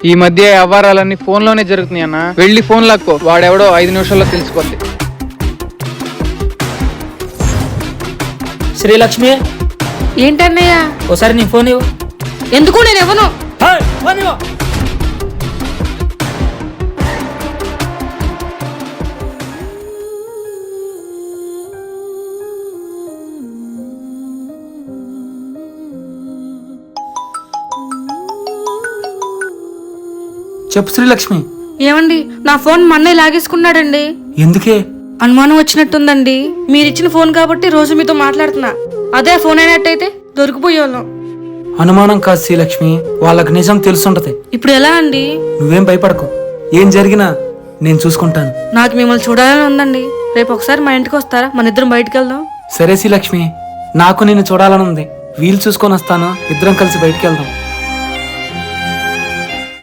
ఈ మధ్య వ్యవహారాలన్నీ ఫోన్ లోనే జరుగుతున్నాయి అన్న. వెళ్ళి ఫోన్ లాక్కో, వాడెవడో 5 నిమిషాల్లో తెలిసిపోద్ది. శ్రీలక్ష్మి, ఏంటన్నయ్య? ఒకసారి నీ ఫోన్ ఇవ్వు. ఎందుకు? నేను ఇవ్వను. ఫోన్ ఇవ్వు. చెప్పు శ్రీలక్ష్మి. ఏమండి, నా ఫోన్ మా అన్నయ్య లాగేసుకున్నాడండి. ఎందుకే? అనుమానం వచ్చినట్టుందండి. మీరిచ్చిన ఫోన్ కాబట్టి రోజు మీతో మాట్లాడుతున్నా. అదే ఫోన్ అయినట్టయితే దొరికిపోయేవాళ్ళం. అనుమానం కాదు శ్రీలక్ష్మి, వాళ్ళకి నిజం తెలుసుంటది. ఇప్పుడు ఎలా అండి? నువ్వేం భయపడకు, ఏం జరిగినా నేను చూసుకుంటాను. నాకు మిమ్మల్ని చూడాలని ఉందండి. రేపు ఒకసారి మా ఇంటికి వస్తారా? మన ఇద్దరం బయటికి వెళ్దాం. సరే శ్రీలక్ష్మి, నాకు నిన్ను చూడాలని ఉంది. వీలు చూసుకొని వస్తాను, ఇద్దరం కలిసి బయటికి వెళ్దాం.